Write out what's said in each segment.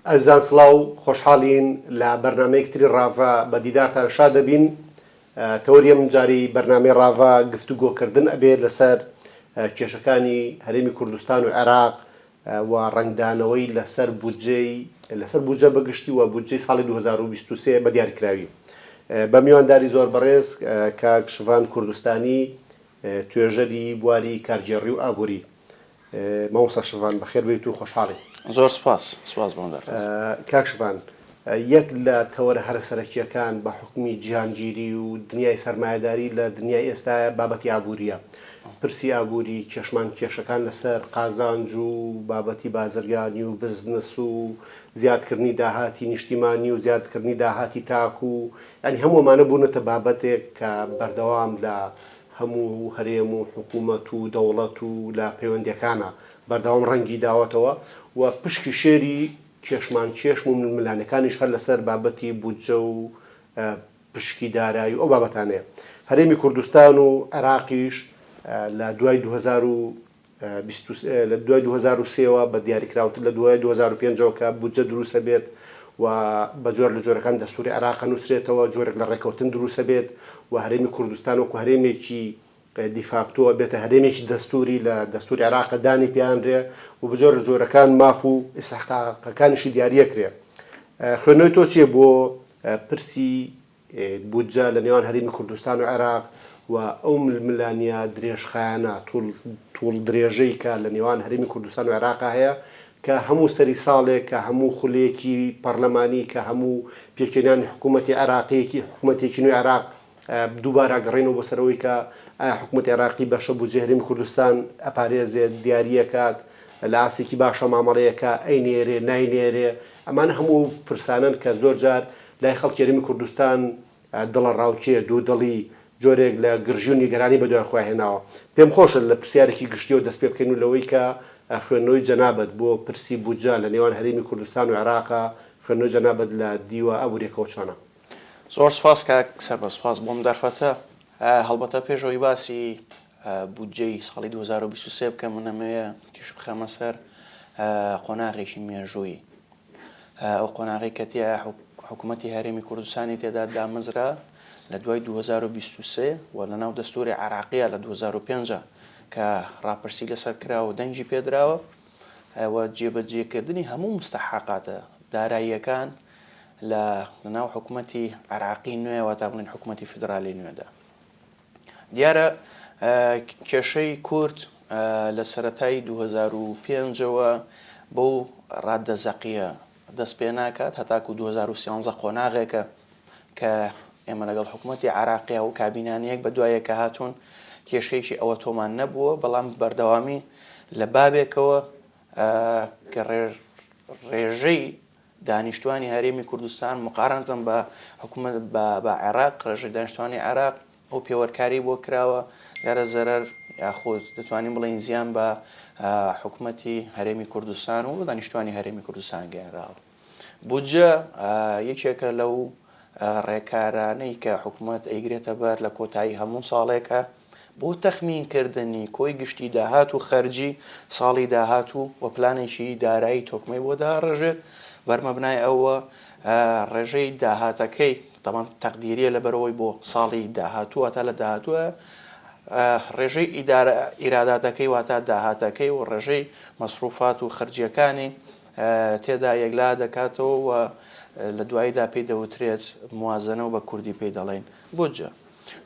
ئەزان سڵاو خۆشحاڵین لە بەرنمەیەکتری ڕاڤە بە دیدارتان شا دەبین. تەوریەم جاری بەرنامەی ڕاڤە گفتوگۆکردن ئەبێت لەسەر کێشەکانی هەرێمی کوردستان و عێراق و ڕنگدانەوەی لەسەر بودجە بەگشتی و بودجەی ساڵی 2023 بە دیاریکراوی بە میوانداری زۆر بەڕێز کاک شڤان کوردستانی توێژەری بواری کارگێڕی و ئابووری. مامۆستا شڤان بەخێر بێت و خۆشحاڵی. زۆر سپاس بۆم دەرفەت. کاک شڤان، یەک لە تەوەرە هەرەسەرەکیەکان بە حکمی جیهانگیری و دنیای سەرمایەداری لە دنیای ئێستا بابەتی ئابووریە. پرسی ئابووری کێشەکان لەسەر قازانج و بابەتی بازرگانی و بزنس و زیادکردنی داهاتی نیشتیمانی و زیادکردنی داهاتی تاک و ینی هەموومانە بوونەتە بابەتێک کە بەردەوام لە هەموو هەرێم و حکوومەت و دەوڵەت و لە پەیوەندیەکانە بەردەوام ڕەنگی داوەتەوە و پشکی شێری کێشمان و ململانەکانیش هەر لەسەر بابەتی بودجە و پشکی دارایی و ئەو بابەتانەیە. هەرێمی کوردستان و عێراقیش لە دوای 2023ەوە بە دیاریکراوتر لە دوای 2005ەوە کە بودجە دروستە بێت و بە جۆر لە جۆرەکان دەستوری عێراق نووسرێتەوە، جۆرێک لە ڕێکەوتن دروستە بێت و هەرێمی کوردستان وەکو هەرێمێکی دیفاکتۆ بێتە هەرێمێکی دەستوری لە دەستوری عێراق دانی پیانرێ و بە جۆر لە جۆرەکان ماف و ئیستحقاقەکانیشی دیاریەکرێ. خوێندنەوەی تۆ چییە بۆ پرسی بودجە لە نێوان هەرێمی کوردستان و عێراق و ئەو ململانیا درێژخایانە توڵ درێژەی کە لە نێوان هەرێمی کوردستان و عێراقا هەیە کە هەموو سەری ساڵێک کە هەموو خولەیەکی پەرلەمانی کە هەموو پێکێنانی حکوومەتی عێراقیەکی حکوومەتێکی نوێی عێراق دووبارە گەڕێنەوە بۆ سەرەوەی کە ئایا حکوومەتی عێراقی بەشە بودجەی هەرێمی کوردستان ئەپارێزێت دیاریەکات لە ئاسێکی باشە مامەڵەیەکە ئەینێرێ ناینێرێ. ئەمانە هەموو پرسانن کە زۆر جار لای خەڵکی هەرێمی کوردستان دڵە ڕاوکێ دوودڵی جۆرێک لە گرژی و نیگەرانی بەدوای خۆی هێناوە. پێم خۆشە لە پرسیارێکی گشتیەوە دەست پێ بکەین و لەوەی کە خوێندنەوەی جەنابەت بۆ پرسی بودجە لە نێوان هەرێمی کوردستان و عێراقا خوێندنەوەی جەنابەت لە دیوە ئابووریەکەوە چۆنە؟ زۆر سپاس کاک سەربەسپاس بۆم دەرفەتە. هەڵبەتە پێشەوەی باسی بودجەی ساڵی 2023 بکەم منەمەیە تیش بخەمە سەر قۆناغێکی مێژووی. ئەو قۆناغی کە تیا حکوومەتی هەرێمی کوردستانی تێدا دامەزرا لە دوای 2023 و لەناو دەستوری عێراقیە لە 2005 کە ڕاپرسی لەسەر کراوە و دەنگی پێدراوە و جێبەجێکردنی هەموو مستەحقاتە داراییەکان لەناو حکوومەتی عێراقی نوێەوە تا بڵین حکوومەتی فیدرالی نوێدا. دیارە کێشەی کورد لە سەرەتای 2005ەوە بەو ڕاددەزەقیە دەست پێ ناکات هەتاکو 2013 قۆناغێکە کە ئێمە لەگەڵ حکوومەتی عێراقیە و کابینانیەک بە دوایەکە هاتوون کێشەیەکی ئەوە تۆمان نەبووە، بەڵام بەردەوامی لە بابێکەوە کە ڕێژەی دانیشتوانی هەرێمی کوردستان مقارنتن بە حکوومەت بە عێراق ڕێژەی دانیشتوانی عێراق ئەو پێوەرکاری بۆ کراوە یارە زەرەر یاخود دەتوانین بڵێن زیان بە حکوومەتی هەرێمی کوردستان و دانیشتوانی هەرێمی کوردستان گەێنراوە. بودجە یەکێکە لەو ڕێکارانەی کە حکوومەت ئەیگرێتە بەر لە کۆتایی هەموو ساڵێکە بۆ تەخمینکردنی کۆی گشتی داهات و خەرجی ساڵی داهات و پلانێکی دارایی تۆکمەی بۆ داڕژێت بەرمەبنای ئەوە ڕێژەی داهاتەکەی تەمان تەقدیریە لەبەرەوەی بۆ ساڵی داهاتووە تا لە داهاتووە ڕێژەی ئیراداتەکەی واتە داهاتەکەی و ڕێژەی مەسروفات و خەرجیەکانی تێدا یەکلا دەکاتەوە و لە دواییدا پێی دەوترێت موازنە و بە کوردی پێی دەڵێن بودجە.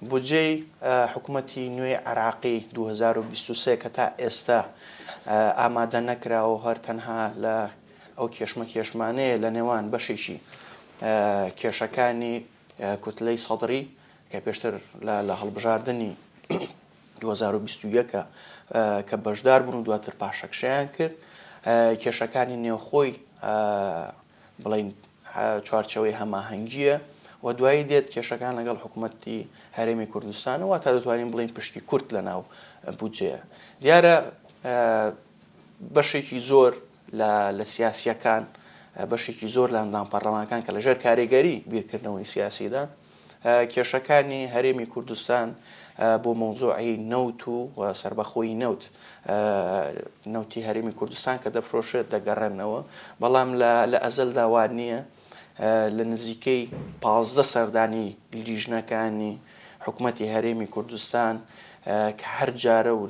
بودجەی حکوومەتی نوێی عێراقی 2023 کە تا ئێستا ئامادە نەکراوە هەر تەنها لە ئەو کێشمانەیە لە نێوان بەشێکی کێشەکانی کوتلەی سەدری کە پێشتر لە هەڵبژاردننی 2021 کە بەشدار بوون و دواتر پاشەکشیان کرد، کێشەکانی نێوخۆی بڵین چوارچەوەی هەماهەنگیە و دوایی دێت کێشەکان لەگەڵ حکوومەتی هەرێمی کوردستانەوە تا دەتوانین بڵین پشتی کورد لەناو بودجەیە. دیارە بەشێکی زۆر لە سیاسیەکان بەشێکی زۆر لە ئەندام پەرلەمانەکان کە لەژێر کاریگەری بیرکردنەوەی سیاسیدان کێشەکانی هەرێمی کوردستان بۆ مۆزوعی نەوت و سربەخۆی نەوتی هەرێمی کوردستان کە دەفرۆشێت دەگەڕێنەوە بەڵام لە ئەزەلدا وان نییە لە نزیکەی 15 سەردانی لیژنەکانی حکوومەتی هەرێمی کوردستان کە هەر جارە و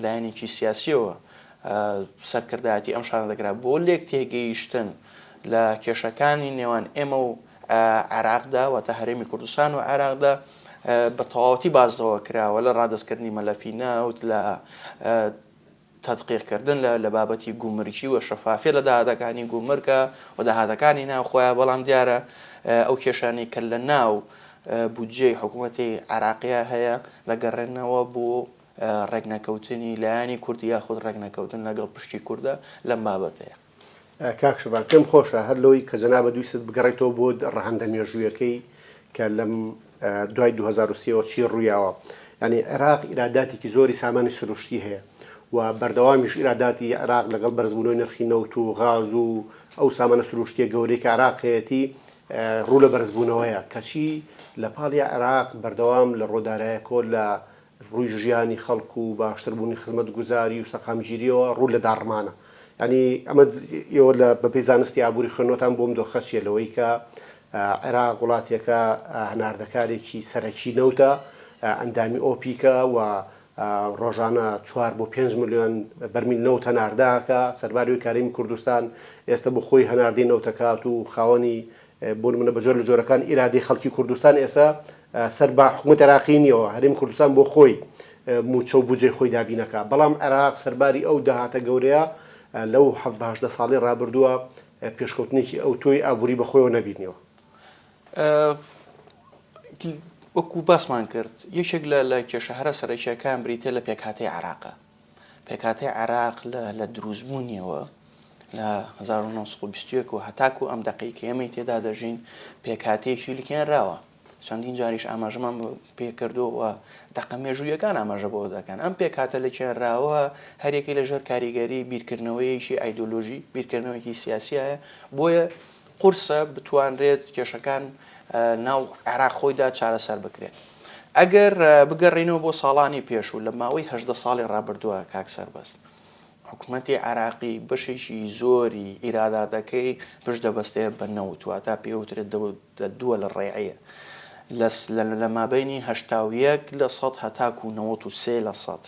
لایەنێکی سیاسیەوە سەرکردایەتی ئەم شانە دەگرا بۆ لێک تێگەیشتن لە کێشەکانی نێوان ئێمە و عێراقدا واتە هەرێمی کوردستان و عێراقدا بە تەواوەتی بازەوە کراوە لە ڕادەستکردنی مەلەفی ناوت لە تەدقیقکردن لە بابەتی گومرگی و شەفافیە لە داهاتەکانی گومرگە و داهاتەکانی ناوخۆیان بەڵام دیارە ئەو کێشانی کە لە ناو بودجەی حکوومەتی عێراقیە هەیە دەگەڕێنەوە بۆ ڕێگنەکەوتنی لایەنی کوردی یاخود ڕێگنەکەوتن لەگەڵ پشتی کووردە لەم بابەتەیە. کاکشبان پێم خۆشە هەر لەوەی کە جەنابە دویست بگەڕێتەوە بۆ ڕەهەندە مێژوویەکەی کە لەم دوای 2023 چی ڕوویاوە ینی عێراق ئیراداتێکی زۆری سامانی سروشتی هەیە و بەردەوامیش ئیراداتی عێراق لەگەڵ بەرزبوونەوەی نرخی نەوت و غاز و ئەو سامانە سروشتیە گەورەی کە عێراقەتی ڕوو لە بەرزبوونەوەیە کەچی لە پاڵی عێراق بەردەوام لە ڕۆدارایەکۆ لە ڕووی ژیانی خەڵکو و باشتربوونی خزمەت گوزاری و سەقامگیریەوە ڕوو لە داڕمانە ینی ئەمە ئێوە لە بەپێی زانستی ئابووری خوێنەوەتان بۆم دۆخەچیە لەوەی کە عێراق وڵاتێکە هەناردەکارێکی سەرەکی نەوتە ئەندامی ئۆپیکە و ڕۆژانە 4 بۆ 5 ملیۆن بەرمیل نەوت هەنارداکە سەرباریوی کارێمی کوردستان ئێستا بۆ خۆی هەناردەی نەوتەکات و خاوەنی بۆ منە بە جۆر لە جۆرەکان ئیرادەی خەڵکی کوردستان ئێستا سەر بە حکوومەت عێراقی نیەوە هەرێمی کوردستان بۆ خۆی موچە و بودجەی خۆی دابینەکە بەڵام عێراق سەرباری ئەو داهاتە گەورەیە لەو 17 ساڵی ڕابردووە پێشکەوتنێکی ئەو تۆی ئابووری بەخۆیەوە نەبینیەوە. وەکو باسمان کرد یەکێک لە کێشە هەرە سەرەکیەکان بریتە لە پێکهاتەی عێراقە پێکهاتەی عێراق لە دروستبوونیەوە لە 1920 و هەتاکو ئەم دەقەی کە ئێمەی تێدا دەژین پێکهاتەیەکی لکێنراوە چەندین جاریش ئاماژەمان پێ کردووە دەقە مێژوویەکان ئاماژە بۆ دەکەن ئەم پێکهاتە لەکێنراوە هەرێکی لەژێر کاریگەری بیرکردنەوەیەکی ئایدۆلۆژی بیرکردنەوەیکی سیاسیایە بۆیە قورسە بتوانرێت کێشەکان ناو عێراق خۆیدا چارەسەر بکرێت ئەگەر بگەڕێنەوە بۆ ساڵانی پێشوو لە ماوەی 18 ساڵی ڕابردووە کاک سەربەست حکوومەتی عێراقی بەشێکی زۆری ئیراداتەکەی پشت دەبەستەیە بە نەوت تا پێوترێت دووە لە ڕێعەیە لە مابینی 81% هەتاکو 93%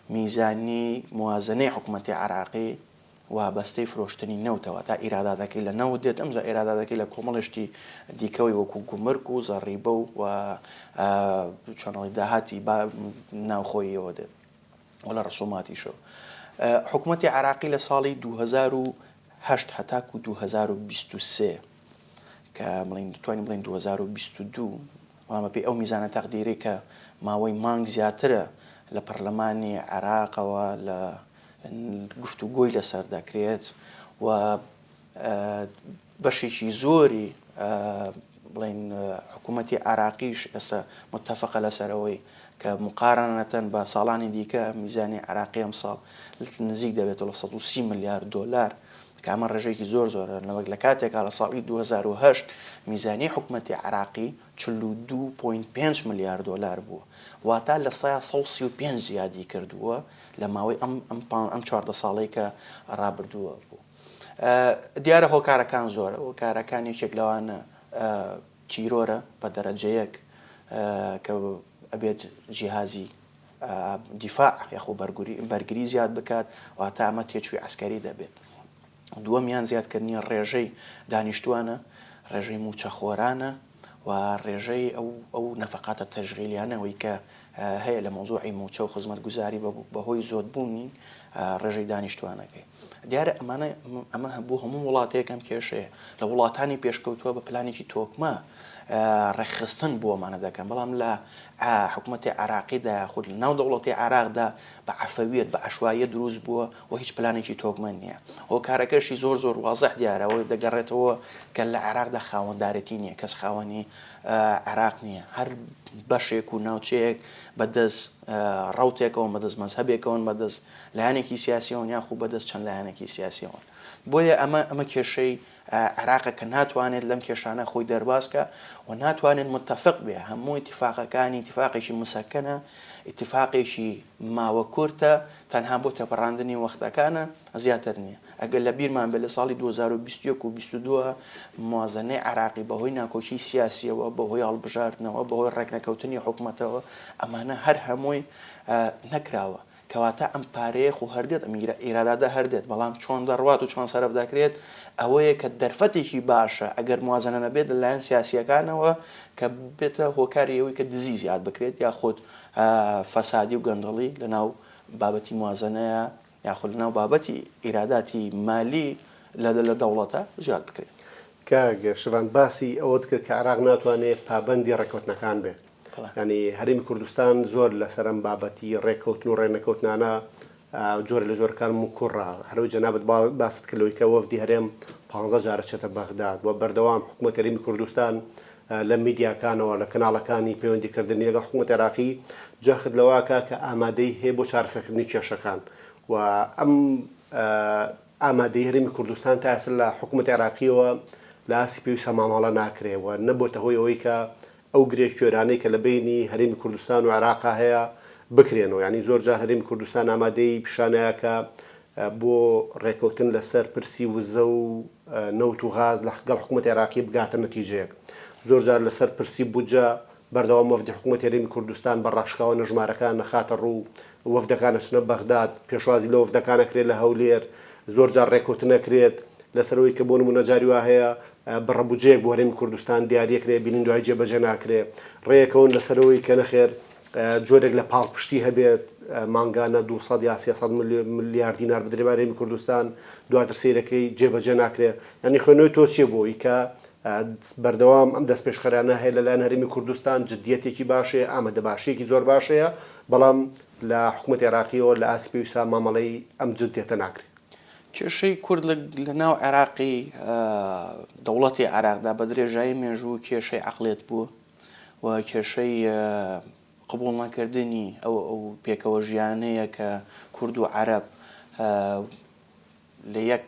میزانی موازنەی حکوومەتی عێراقی وابەستەی فرۆشتنی نەوتەوە تا ئیراداتەکەی لە نەوت دێت ئەمجا ئیراداتەکەی لە کۆمەڵشتی دیکەوەی وەکو گومرگ و زەڕیبە و چۆنەڵی داهاتی ناوخۆیەوە دێت و لە ڕسوماتیشەوە حکوومەتی عێراقی لە ساڵی 2008 هەتاکو 2023 کە توانین بڵین 2022 وامە پێی ئەو میزانە تەقدیری کە ماوەی مانگ زیاترە لە پەرلەمانی عێراقەوە لە گفتوگۆی لەسەر دەکرێت و بەشێکی زۆری بڵین حکوومەتی عێراقیش ئێستا متتەفەقە لەسەرەوەی کە مقارنەتەن بە ساڵانی دیکە میزانی عێراقی ئەم ساڵ نزیک دەبێتەوە 130 ملیارد دۆلار کە ئەمە ڕێژەیەکی زۆر زۆرە لەوەک لە کاتێکا لە ساڵی 2008 میزانی حکوومەتی عێراقی 42.5 ملیارد دۆلار بووە واتە لە 135 زیادی کردووە لە ماوەی ئەم 14 ساڵەی کە ڕابردووە بوو. دیارە هۆکارەکان زۆرە هۆکارەکان یەکێک لەوانە تیرۆرە بە دەرەجەیەک کە ئەبێت جیهازی دیفاع یاخۆ بەرگری زیاد بکات واتە ئەمە تێچووی عسکەری دەبێت. دووەمیان زیادکردنی ڕێژەی دانیشتوانە ڕێژەی موچەخۆرانە و ڕێژەی ئەو نەفەقاتە تەژغیلیانەوەی کە هەیە لە مۆزوعی موچە و خزمەت گوزاری بەهۆی زۆربوونی ڕێژەی دانیشتوانەکەی دیارە ئەمە بۆ هەموو وڵاتەیەکەم کێشەیە لە وڵاتانی پێشکەوتووە بە پلانێکی تۆکمە ڕێخستن بۆمانە دەکەن بەڵام لە حکوومەتی عێراقیدا یاخود لە ناو دەوڵەتی عێراقدا بە عەفەویەت بە عەشواییە دروست بووە و هیچ پلانێکی تۆکمە نییە هۆکارەکەشی زۆر وازەح دیارەوە دەگەڕێتەوە کە لە عێراقدا خاوەندارەتی نییە کەس خاوەنی عێراق نییە هەر بەشێک و ناوچەیەک بەدەست ڕەوتێکەوە بەدەست مەزهەبێکەوە بەدەست لایەنێکی سیاسیەوە یاخود بەدەست چەند لایەنێکی سیاسیەوە بۆیە ئەمە کێشەی عێراقە کە ناتوانێت لەم کێشانە خۆی دەرباسکە و ناتوانێت متتەفق بێ هەموو ئیتیفاقەکانی ئیتیفاقێکی موسەکەنە ئیتیفاقێکی ماوە کورتە تەنها بۆ تێپەڕاندنی وەختەکانە زیاتر نییە. ئەگەر لە بیرمان بێ لە ساڵی 2021 و 2022 موازنەی عێراقی بەهۆی ناکۆچی سیاسیەوە بەهۆی هەڵبژاردنەوە بەهۆی ڕێکنەکەوتنی حکوومەتەوە ئەمانە هەر هەمووی نەکراوە کەواتە ئەم پارەیە خو هەردێت ئەم ئیرادادا هەردێت بەڵام چۆن دەڕوات و چۆن سەرەرداکرێت ئەوەیە کە دەرفەتێکی باشە ئەگەر موازنە نەبێت لەلایەن سیاسیەکانەوە کە بێتە هۆکاری ئەوەی کە دزی زیاد بکرێت یاخود فەسادی و گەندەڵی لەناو بابەتی موازنەیە یاخود لەناو بابەتی ئیراداتی مالی لە دەوڵەتە زیاد بکرێت. کاگە شەوان باسی ئەوەت کرد کە عێراق ناتوانێت پابەندی ڕێکەوتنەکان بێت. ینی هەرێمی کوردستان زۆر لەسەرم بابەتی ڕێککەوتن و ڕێنەکەوتنانە جۆرە لە جۆرەکان و کوڕە هەروی جەنابەت باست کردەوەی کە وەفدی هەرێم 15 جارە چێتە بەغداد و بەردەوام حکوومەت هەرێمی کوردستان لە میدیاکانەوە لە کەناڵەکانی پەیوەندیکردنی لەگەڵ حکوومەت عێراقی جاخت لەواکە کە ئامادەی هەیە بۆ چارەسەرکردنی کێشەکان و ئەم ئامادەی هەرێمی کوردستان تا ئێستا لە حکوومەت عێراقیەوە لە ئاسی پێویستە ماماڵە ناکرێەوە نەبووتە هۆی ئەوەی کە ئەو گرێکێرانەی کە لە بینی هەرێمی کوردستان و عێراقا هەیە بکرێنەوە ینی زۆر جار هەرێمی کوردستان ئامادەی پیشانەیەکە بۆ ڕێکەوتن لەسەر پرسی وزە و نەوت و غاز لەگەڵ حکوومەت عێراقی بگاتە نەتیجەیەک زۆر جار لەسەر پرسی بودجە بەردەوام وەفدی حکوومەت هەرێمی کوردستان بە ڕاشکاوە نەژمارەکان نەخاتە ڕوو وەفدەکانە چونە بەغداد پێشوازی لە وەفدەکانە کرێت لە هەولێر زۆر جار ڕێکەوتن نەکرێت لەسەرەوەی کە بۆ نمونە جاری وا هەیە بڕەبوجەیەک بۆ هەرێمی کوردستان دیاریەکرێ بینین دوای جێبەجێ ناکرێ ڕێیەکەون لەسەرەوەی کە نەخێر جۆرێک لە پاڵپشتی هەبێت مانگانە 200 یا 300 ملیارد دینار بدرێ هەرێمی کوردستان دواتر سیرەکەی جێبەجێ ناکرێ ینی خوێنەوەی تۆ چیە بۆی کە بەردەوام ئەم دەست پێشخەرانە هەیە لەلایەن هەرێمی کوردستان جدیەتێکی باشەیە ئامادە باشەیەکی زۆر باشەیە بەڵام لە حکوومەت عێراقیەوە لە ئاسی پێویستە مامەڵەی ئەم جدیەتە ناکرێت. کێشەی کورد لە ناو عێراقی دەوڵەتی عێراقدا بە درێژایی مێژوو کێشەی عەقڵێت بوو و کێشەی قبوڵ نەکردنی ئەو پێکەوە ژیانەیە کە کورد و عەرەب لە یەک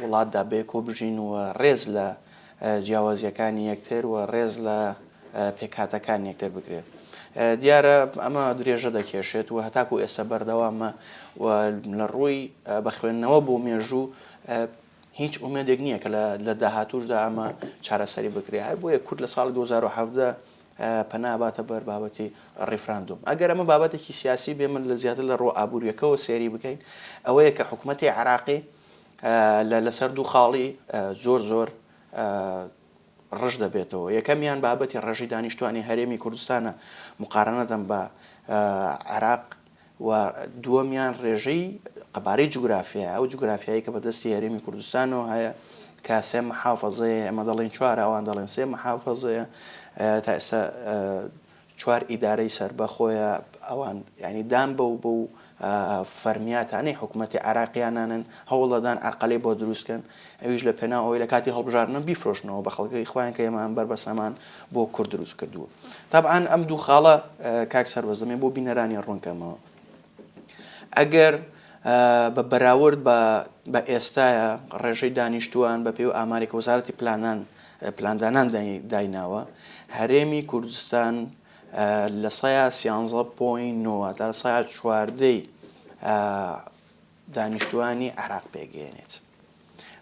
وڵاتدا بێ کۆبژین و ڕێز لە جیاوازیەکانی یەکتر و ڕێز لە پێکهاتەکانی یەکتر بکرێت. دیارە ئەمە درێژە دەکێشێت و هەتاکو ئێستا بەردەوامە و لە ڕووی بە خوێندنەوە بۆ مێژوو هیچ ئومێدێک نییە کە لە داهاتووشدا ئەمە چارەسەری بکرێت هەر بۆیە کورد لە ساڵی 2017 پەنا باتە بەر بابەتی ڕیفراندوم. ئەگەر ئەمە بابەتێکی سیاسی بێ من لە زیاتر لە ڕۆ ئابوووریەکەەوە سێری بکەین ئەوەیە کە حکوومەتی عێراقی لەسەر دوو خاڵی زۆر ڕژ دەبێتەوە. یەکەمیان بابەتی ڕێژی دانیشتوانی هەرێمی کوردستانە مقارنەدەم بە عێراق و دووەمیان ڕێژەی قەبارەی جوگرافیە ئەو جوگرافیایی کە بەدەستی هەرێمی کوردستانەوە هەیە کە سێ محافەزەیە ئەمە دەڵێن چوارە ئەوان دەڵێن سێ محافەزەیە تا ئێستا چوار ئیدارەی سەربەخۆیە ئەوان ینی دان بەو فەرمیاتانەی حکوومەتی عێراقیانانن هەوڵدان ئەرقەلەی بۆ دروستکەن ئەویش لە پێناو ئەوەی لە کاتی هەڵبژاردنە بیفرۆشنەوە بە خەڵکی خۆیان کە ئێمە بربەسەمان بۆ کورد دروست کردووە. تابعاً ئەم دوو خاڵە کاک سەربەزەمێ بۆ بینەرانی ڕوونکەمەوە ئەگەر بە بەراورد بە ئێستایە ڕێژەی دانیشتووان بە پێی و ئامارێک وەزارەتی پلاندانان دایناوە هەرێمی کوردستان لە سایە 13.9 تا سایە 14 دانیشتوانی عێراق پێگەێنێت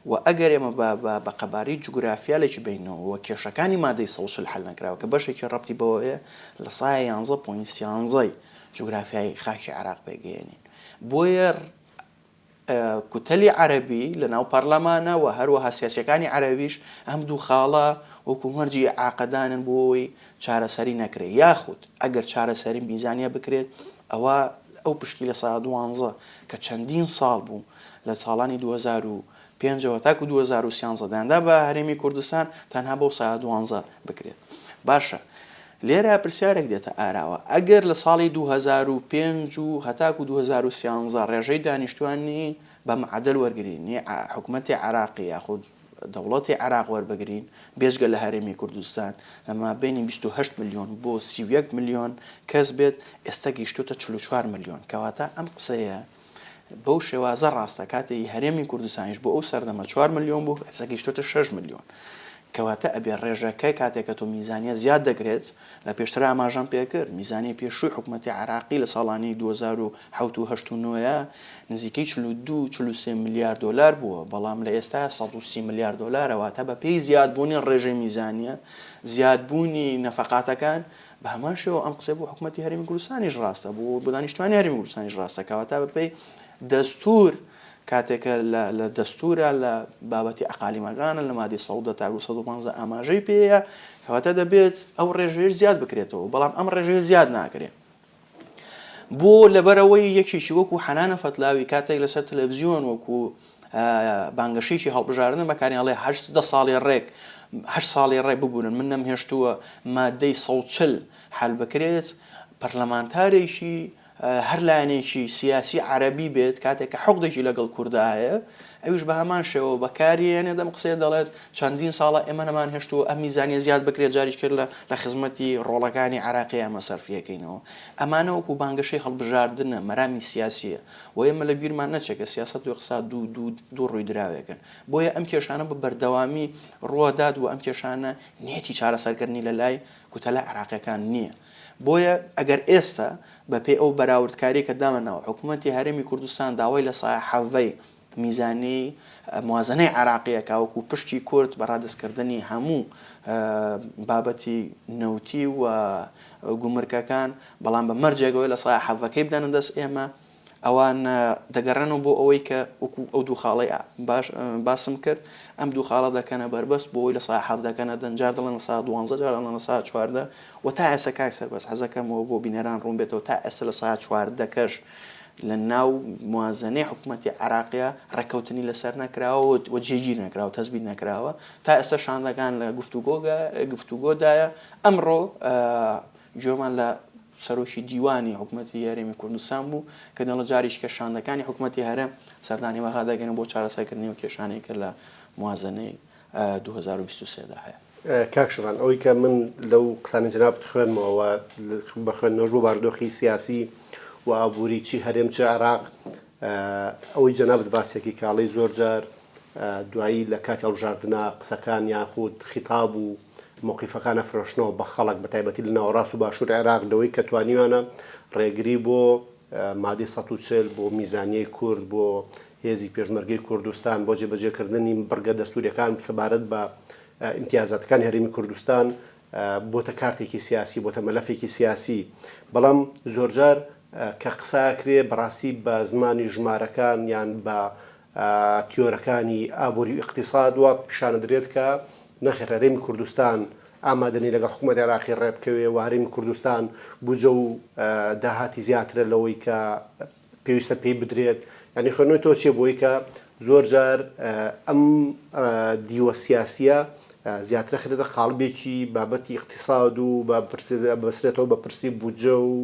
و ئەگەر ئێمە بە قەبارەی جوگرافیالێکی بینەوە و کێشەکانی مادەی سەوسل حەل نەکراوە کە بەشێکی ڕەبتی بەوەیە لە سایە 11.13 جوگرافیای خاکی عێراق پێگەێنین بۆیە کوتەلی عەرەبی لە ناو پەرلەمانە و هەروەها سیاسیەکانی عەرەبیش ئەم دوو خاڵە وەکو مەرجی عاقدانن بۆی چارەسەری نەکرێت یاخود ئەگەر چارەسەری میزانیە بکرێت ئەوە ئەو پشتی لە ساڵ 12 کە چەندین ساڵ بوو لە ساڵانی 2005 تاکو 2013 داندا بە هەرێمی کوردستان تەنها بەو ساڵ 12 بکرێت. باشە لێرە پرسیارێک دێتە ئاراوە ئەگەر لە ساڵی 2005 و هەتاکو 2013 ڕێژەی دانیشتوانی بە معدل وەرگرین حکوومەتی عێراقی یاخود دەوڵەتی عێراق وەربگرین بێجگە لە هەرێمی کوردستان ئەمە بینی 28 ملیۆن بۆ 31 ملیۆن کەس بێت ئێستا گەیشتوتە 44 ملیۆن کەواتە ئەم قسەیە بەو شێوازە ڕاستە کاتی هەرێمی کوردستانیش بۆ ئەو سەردەمە 4 ملیۆن بوو سەگەیشتوتە 6 ملیۆن کەواتە ئەبێ ڕێژەکەی کاتێکە تۆ میزانیە زیاد دەگرێت لە پێشتر ئاماژەم پێکرد میزانی پێشووی حکوومەتی عراقی لە ساڵانی 2009 نزیکەی 42-43 میلیارد دلار بووە بەڵام لە ئێستا 130 میلیارد دلارەوە تا بە پێی زیادبوونی ڕێژەی میزانیە زیادبوونی نەفەقاتەکان بە هەمان شێوە ئەم قسە بۆ حکوومەتی هەرێمی کوردستانیش ڕاستە بۆ دانیشتوانی هەرێمی کوردستانیش ڕاستە کەواتە بەپێی دەستور کاتێکە لە دەستورە لە بابەتی ئەقالیمەکانە لە مادەی 100 تا 115 ئاماژەی پێەیە کەواتە دەبێت ئەو ڕێژەیە زیاد بکرێتەوە بەڵام ئەم ڕێژەیە زیاد ناکرێت بۆ لەبەرەوەی یەکێکی وەکو حەنانە فەتلاوی کاتێک لەسەر تەلەڤیزیۆن وەکو بانگەشێکی هەڵبژاردن بەکاریاڵێ 8 ساڵی ڕێک 8 ساڵی ڕێ ببوورن من نەمهێشتووە مادەی 140 حل بکرێت پەرلەمانتارێکی هەر لایەنێکی سیاسی عەرەبی بێت کاتێک کە حەقێکی لەگەڵ کووردا هەیە ئەویش بە هەمان شێوە بەکاریێنێ دەم قسەیە دەڵێت چەندین ساڵە ئێمە نەمان هێشتووە ئەم میزانیە زیاد بکرێت جاریش کرد لە خزمەتی ڕۆڵەکانی عراقی ئەمە سەرفیەکەینەوە ئەمانە وەکو بانگەشەی هەڵبژاردنە مەرامی سیاسیە بۆ ئێمە لە بیرمان نەچێکە سیاست و اقتصاد دوو ڕووی دراوێکن بۆیە ئەم کێشانە بە بەردەوامی ڕۆداد و ئەم کێشانە نێتی چارەسەرکردنی لە لای کوتەلە عراقیەکان نییە بۆیە ئەگەر ئێستا بەپێی ئەو بەراوردکاری کە دامەنەوە حکوومەتی هەرێمی کوردستان داوای لە سایە حەڤەی میزانی موازنەی عراقیەکە وەکو پشتی کورد بەڕادستکردنی هەموو بابەتی نەوتی و گومرگەکان بەڵام بە مەرجێکەوەی لە سایە حەڤەکەی بدەنە دەست ئێمە ئەوان دەگەڕێنەوە بۆ ئەوەی کە وەکو ئەو دوو خاڵی باسم کرد ئەم دوو خاڵە دەکەنە بەربەست بۆ ئەوی لە سایە حەڤ دەکەنە دەنجار دەڵێن لە سایە 12 جار دەڵێن لە سایە 14 و تا ئێستا کاک سەربەست حەزەکەمەوە بۆ بینەران ڕوون بێتەوە تا ئێستا لە سایە 14 کەش لە ناو موازنەی حکوومەتی عراقیە ڕێکەوتنی لەسەر نەکراوە و جێگیر نەکراوە تەزبیت نەکراوە تا ئێستا شاندەکان لە گفتوگۆدایە ئەمڕۆ جۆمان لە سەرۆکی دیوانی حکوومەتی هەرێمی کوردستان بوو کە دەڵە جاریش کە شاندەکانی حکوومەتی هەرێم سەردانی بەغا دەگەن بۆ چارەسەرکردنی و کێشانەی کە لە موازنەی 2023 دا هەیە کاکشڕان ئەوەی کە من لەو قسانی جەناب خوێنمەوە بە خوێندنەوەش بۆ باردۆخی سیاسی و ئابووری چی هەرێم چ عراق ئەوەی جەنابەت باسێکی کاڵی زۆر جار دوایی لە کاتی هەڵبژاردنە قسەکان یاخود خیتاب و موقیفەکانە فرۆشتنەوە بە خەڵک بە تایبەتی لە ناوەڕاست و باشووری عێراق لەوەی کە توانیوانە ڕێگری بۆ مادەی 140 بۆ میزانیەی کورد بۆ هێزی پێشمەرگەی کوردستان بۆ جێبەجێکردنی بڕگە دەستوریەکان سەبارەت بە ئیمتیازاتەکانی هەرێمی کوردستان بۆتە کارتێکی سیاسی بۆتە مەلەفێکی سیاسی بەڵام زۆرجار کە قساکرێ بەڕاستی بە زمانی ژمارەکان یان بە تیۆرەکانی ئابووری و اقتصاد وە پیشانە درێت کە نەخێر هەرێمی کوردستان ئامادەنی لەگەڵ حکوومەتی عێراقی ڕێبکەوێ و هەرێمی کوردستان بودجە و داهاتی زیاترە لەوەی کە پێویستە پێی بدرێت ینی خوێنەوەی تۆ چیە بۆی کە زۆر جار ئەم دیوە سیاسیە زیاترە خێتە قاڵبێکی بابەتی اقتصاد و بەسرێتەوە بە پرسی بودجە و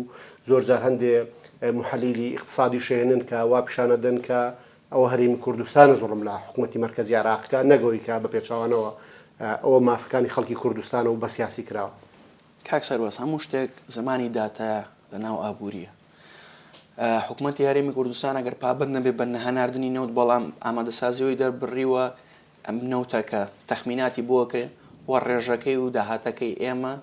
زۆر جار هەندێ محەلیلی اقتصادی شێنن کە وا پیشانە دەن کە ئەوە هەرێمی کوردستانە زۆڵم لە حکوومەتی مەرکەزی عێراقەکە نەگەوەی کە بە پێچاوانەوە ئەوە مافەکانی خەڵکی کوردستانە و بە سیاسی کراوە کاک سەربەست هەموو شتێک زمانی داتایە لە ناو ئابووریە حکوومەتی هەرێمی کوردستان ئەگەر پابند نەبێت بە هەناردنی نەوت بەڵام ئامادەسازیەوەی دەربڕیوە ئەم نەوتەکە تەخمیناتی بۆکرێ و ڕێژەکەی و داهاتەکەی ئێمە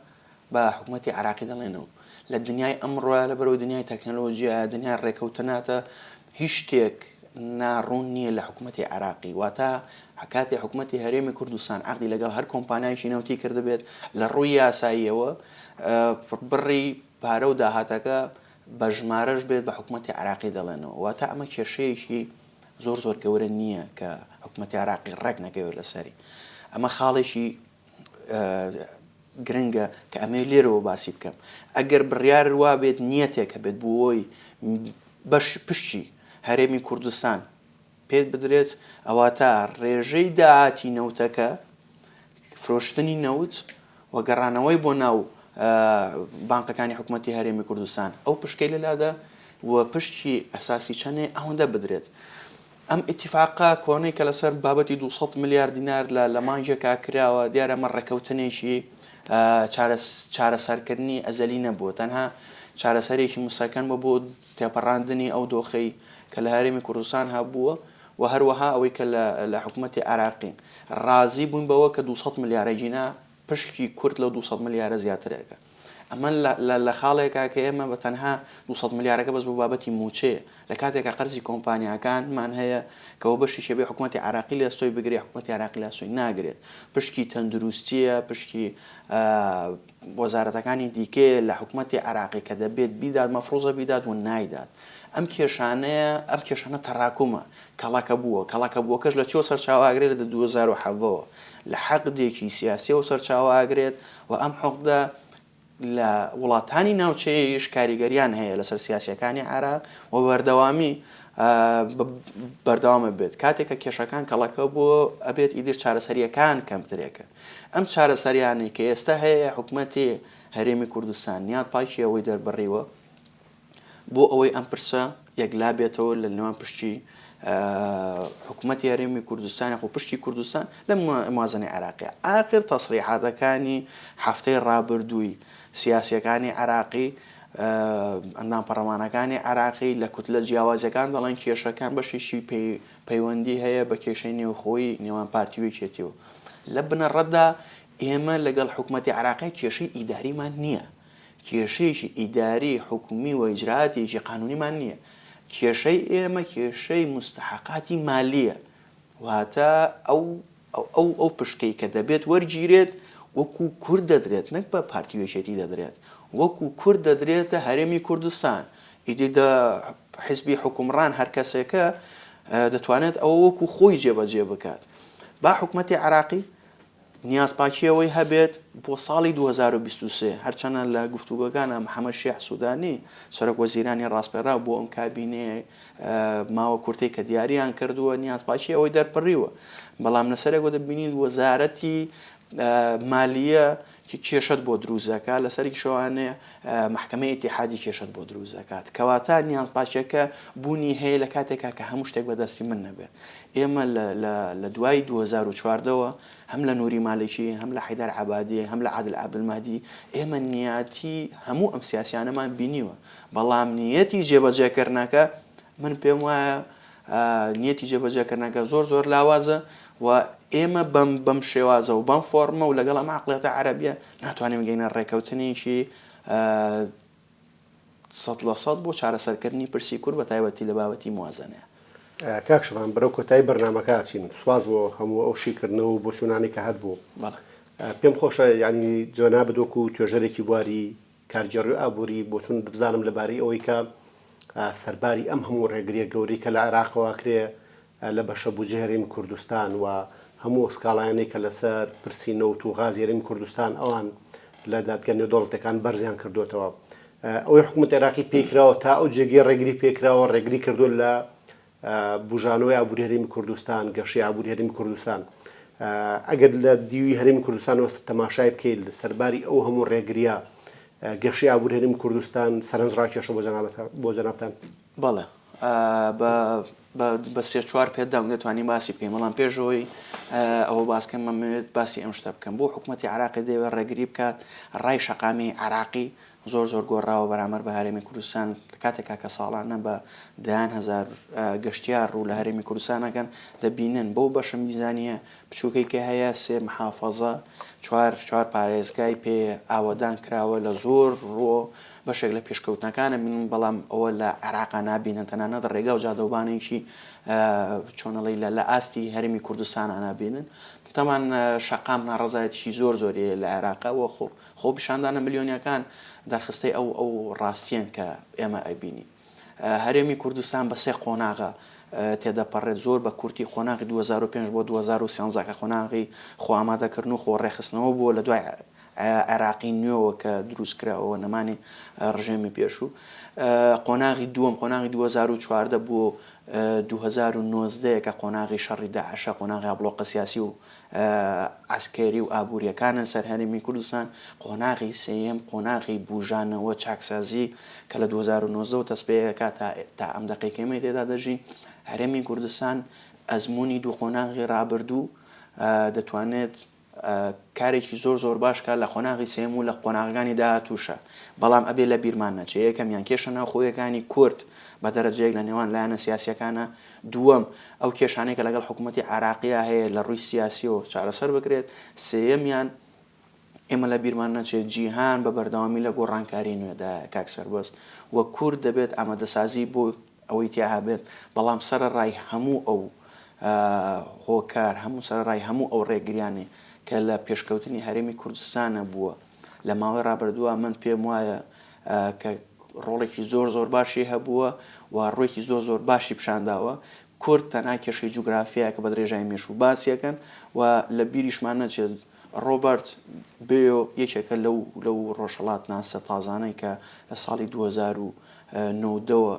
بە حکوومەتی عێراقی دەڵێنەوە لە دنیای ئەمڕۆیە لە بەرەوەی دنیای تەکنۆلۆژیە دنیای ڕێکەوتناتە هیچ شتێک ناڕوون نییە لە حکوومەتی عێراقی واتە کاتی حکوومەتی هەرێمی کوردستان عەقدی لەگەڵ هەر کۆمپانیایکی نەوتی کردبێت لە ڕووی یاساییەوە بڕی پارە و داهاتەکە بە ژمارەش بێت بە حکوومەتی عێراقی دەڵێنەوە واتە ئەمە کێشەیەکی زۆر گەورە نییە کە حکوومەتی عێراقی ڕێک نەکەوێت لەسەری ئەمە خاڵێکی گرنگە کە ئەمێ لێرەوە باسی بکەم ئەگەر بڕیار وا بێت نیەتێکە بێت بۆی پشتی هەرێمی کوردستان پێت بدرێت ئەوە تا ڕێژەی داهاتی نەوتەکە فرۆشتنی نەوت و گەڕانەوەی بۆ ناو بانکەکانی حکوومەتی هەرێمی کوردستان ئەو پشکەی لەلادا و پشتی ئەساسی چەنێ ئەوەندە بدرێت ئەم ئیتیفاقا کۆنەی کە لەسەر بابەتی 200 میلیارد دینار لە مانجێکا کراوە دیارە ئەمە ڕێکەوتنێکی چارەسەرکردنی ئەزەلی نەبووە تەنها چارەسەرێکی مستەکەن بۆ تێپەڕاندنی ئەو دۆخەی کە لە هەرێمی کوردستان هەبووە و هەروەها ئەوەی کە لە حکوومەتی عراقی ڕازی بووین بەوە کە 200 ملیارە جینا پشتی کورد لە 200 ملیارە زیاترێکە. ئەمە لە خاڵێکا کە ئێمە بە تەنها 200 ملیارەکە بەس بۆ بابەتی موچەیە لە کاتێکە قەرزی کۆمپانیاکانمان هەیە کەەوە بەشی شێبێ حکوومەتی عراقی لە سۆی بگرێ حکوومەتی عراقی لە سۆی ناگرێت پشتی تەندروستیە پشتی وەزارەتەکانی دیکێ لە حکوومەتی عراقی کە دەبێت بیدات مەفرۆزە بیدات و نایدات ئەم کێشانە تەڕاکومە کەڵاکە بووەکەش لە چۆ سەرچاواگرێت لە 2007ەوە لە حەقدێکی سیاسیەوە سەرچاواگرێت و ئەم حەقدە لە وڵاتانی ناوچەیەش کاریگەریان هەیە لەسەر سیاسیەکانی عراق و بەردەوامە بێت کاتێکە کێشەکان کەڵەکە بووە ئەبێت ئیدر چارەسەریەکان کەمترێکە ئەم چارەسەریانی کە ئێستا هەیە حکوومەتی هەرێمی کوردستان نیات پاکی ئەوەی دەربڕیوە بۆ ئەوەی ئەم پرسە یەکلا بێتەوە لە نێوان پشتی حکوومەتی هەرێمی کوردستان و پشتی کوردستان لە موازنەی عراقی ئاخر تەسریحاتەکانی هەفتەی ڕابردووی سیاسیەکانی عراقی ئەندام پەرلەمانەکانی عراقی لە کوتلە جیاوازەکان دەڵێن کێشەکان بەشێکی پەیوەندی هەیە بە کێشەی نێوخۆی نێوان پارتیوێکێتیەوە لە بنەڕەتدا ئێمە لەگەڵ حکوومەتی عراقی کێشەی ئیداریمان نییە کێشەیەکی ئیداری حکومی و ئیجراتێکی قانونیمان نییە کێشەی ئێمە کێشەی مستحقاتی مالیە واتە ئەو پشتەی کە دەبێت وەرگیرێت وەکو کورد دەدرێت نەک بە پارتیوێکێتی دەدرێت وەکو کورد دەدرێتە هەرێمی کوردستان ئیدی حیزبی حکومڕان هەر کەسێکە دەتوانێت ئەوە وەکو خۆی جێبەجێ بکات با حکوومەتی عراقی نیاز پاکیەوەی هەبێت بۆ ساڵی 2023 هەرچەنە لە گفتوگەکانە محەممەد شێح سوودانی سەرۆک وەزیرانی ڕاستپێرا بۆ ئەم کابینێ ماوە کورتەی کە دیاریان کردووە نیاز پاکی ئەوەی دەرپڕیوە بەڵام لەسەرێکەوە دەبینین وەزارەتی مالیە کێشت بۆ دروزەکە لەسەری شەوانێ محکمەی ئیتیحادی کێشت بۆ دروزەکات کەواتە نیاز پاچەکە بوونی هەیە لە کاتێکا کە هەموو شتێک بەدەستی من نەبێت ئێمە لە دوای 2014ەوە هەم لە نووری مالێکی هەم لە حیدار عەبادی هەم لە عادل عەبدولمەهدی ئێمە نیەتی هەموو ئەم سیاسیانەمان بینیوە بەڵام نیەتی جێبەجێکردنەکە من پێم وایە نیەتی جێبەجێکردنەکە زۆر لاوازە و ئێمە بەم شێوازە و بەم فۆرمە و لەگەڵ ئەم عەقڵیەتە عەرەبیە ناتوانین بگەینە ڕێکەوتنێکی 100% بۆ چارەسەرکردنی پرسی کورد بە تایبەتی لە بابەتی موازنەیە. کاکشمان بەرەو کۆتایی بەرنامەکە چین سواز بۆ هەموو ئەو شیکردنەوە و بۆ چوونانی کە هەبوو پێم خۆشە ینی جۆنا بدۆک و توێژەرێکی بواری کارگێڕی ئابووری بۆ چون بزانم لەبارەی ئەوەی کە سەرباری ئەم هەموو ڕێگریە گەوری کە لە عێراقەوە کرێ لە بەشە بوجێ هەرێمی کوردستان و هەموو سکاڵایانەی کە لەسەر پرسی نەوت و غازی هەرێمی کوردستان ئەوان لە دادگەری دەوڵەتەکان بەرزیان کردوتەوە ئەوەی حکوومەت عێراقی پێکراوە تا ئەو جێگەی ڕێگری پێکراوە ڕێگری کردو لە بژانەوەی ئابووری هەرێمی کوردستان گەشەی ئابووری هەرێمی کوردستان ئەگەر لە دیوی هەرێمی کوردستانەوە تەماشای بکەیت لە سەرباری ئەو هەموو ڕێگریە گەشەی ئابووری هەرێمی کوردستان سەرنجڕاکێشە بۆ جەنابتان بەڵێ بە سێ چوار پێدام دەتوانین باسی بکەین بەڵام پێشەوەی ئەوە باسکەم مەمەوێت باسی ئەم شتە بکەم بۆ حکوومەتی عراقی دەوێت ڕێگری بکات ڕای شەقامی عراقی زۆر گۆڕاوە بەرامبەر بە هەرێمی کوردستان کاتێکا کە ساڵانە بە دەیان هەزار گەشتیار ڕوو لە هەرێمی کوردستانەکەن دەبینن بەو بەشە میزانیە بچووکەی کە هەیە سێ محافەزە چوار پارێزگای پێ ئاوەدان کراوە لە زۆر ڕۆ بەشێک لە پێشکەوتنەکانە بینن بەڵام ئەوە لە عێراقا نابینن تەنانەت ڕێگا و جادەوبانێکی چۆنەڵی لە ئاستی هەرێمی کوردستانە نابینن تەمان شەقام ناڕەزایەتیی زۆریە لە عێراقەوە خۆ پیشاندانە ملیۆنیەکان دەرخستەی ئەو ڕاستیان کە ئێمە ئەبینی هەرێمی کوردستان بە سێ قۆناغە تێدەپەڕێت زۆر بە کورتی قۆناغی 2005 بۆ 2013 کە قۆناغی خۆ ئامادەکردن و خۆ ڕێخستنەوە بووە لە دوای عێراقی نوێەوە کە دروستکراوە نەمانی ڕژێمی پێشوو قۆناغی دووەم قۆناغی 2014 بۆ 2019 کە قۆناغی شەڕی داعشە قۆناغی ئابڵۆقە سیاسی و عسکەری و ئابوووریەکانن سەر هەرێمی کوردستان قۆناغی سێیەم قۆناغی بوژانەوە چاکسازی کە لە 2019 تەسبەیەکە تا ئەم دەقیقەمە تێدا دەژین هەرێمی کوردستان ئەزمموی دوو قۆناغی ڕابردوو دەتوانێت کارێکی زۆر باش کار لە قۆناغی سێم و لە قۆناغەکانی داهاتووشە بەڵام ئەبێ لە بیرمان نەچێ یەکەمیان کێشە ناوخۆیەکانی کورد بە دەرەجەیەک لە نێوان لایەنە سیاسیەکانە دووەم ئەو کێشانەی کە لەگەڵ حکوومەتی عراقیە هەیە لە ڕووی سیاسیەوە چارەسەر بکرێت سێیەمیان ئێمە لە بیرمان نەچێت جیهان بە بەردەوامی لە گۆڕانکاری نوێدا کاک سەربەست وە کورد دەبێت ئامادەسازی بۆ ئەوەی تیا بێت بەڵام سەرەڕای هەموو ئەو هۆکار سەرەڕای هەموو ئەو ڕێگریانێ کە لە پێشکەوتنی هەرێمی کوردستانە بووە لە ماوەی ڕابردووە من پێم وایە کە ڕۆڵێکی زۆر باشی هەبووە و ڕۆیکی زۆر باشی پیشانداوە کورد تەنها کێشەی جوگرافیایە کە بە درێژای مێشوو باسیەکەن و لە بیریشمان نەچێت ڕۆبەرت بێۆ یەکێکە لەو ڕۆژهەڵات ناسە تازانەی کە لە ساڵی 2009ەوە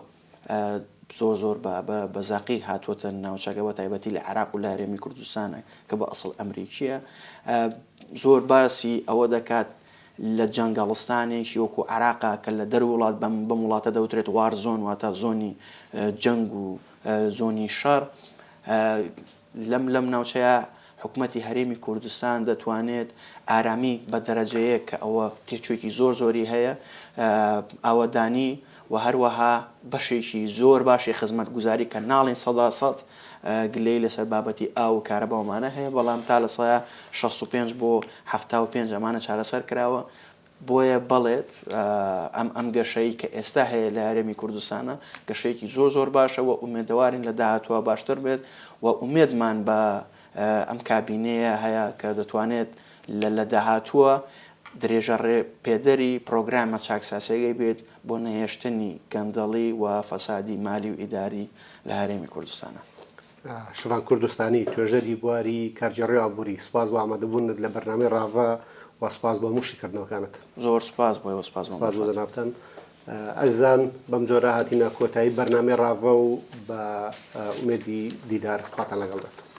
زۆر بە زاقی هاتوۆتە ناوچەکە بە تایبەتی لە عێراق و لە هەرێمی کوردستانە کە بە ئەسڵ ئەمریکیە زۆر باسی ئەوە دەکات لە جەنگەڵستانێکی وەکو عێراقا کە لە دەر وڵات بەم وڵاتە دەوترێت وار زۆن واتە زۆنی جەنگ و زۆنی شەڕ لەم ناوچەیە حکوومەتی هەرێمی کوردستان دەتوانێت ئارامی بە دەرەجەیە کە ئەوە تێچوویەکی زۆری هەیە ئاوەدانی و هەروەها بەشێکی زۆر باشی خزمەت گوزاری کە ناڵین 100% گلەی لەسەر بابەتی ئاو و کارەباومانە هەیە بەڵام تا لە سایە 65 بۆ 75 ئەمانە چارەسەر کراوە بۆیە بەڵێت ئەم گەشەی کە ئێستا هەیە لە هەرێمی کوردستانە گەشەیەکی زۆر باشە و ئومێدەوارین لە داهاتووە باشتر بێت و ئومێدمان بە ئەم کابینەیە هەیە کە دەتوانێت لە داهاتووە درێژە پێدەری پرۆگرامە چاکساسیەکەی بێت بۆ نەهێشتنی گەندەڵی و فەسادی مالی و ئیداری لە هەرێمی کوردستانە. شوان کوردستانی توێژەری بواری کارجێڕی ئابووری سپاس بۆ ئامادەبوونت لە بەرنامەی ڕاڤە و سپاس بۆ موشیکردنەوەکانت. زۆر سپاس بۆ سپاس بۆ جەنابتان. ئەزان بەم جۆرە هاتینە کۆتایی بەرنامەی ڕاڤە و بە ئومێدی دیدار خواتان لەگەڵ بێت.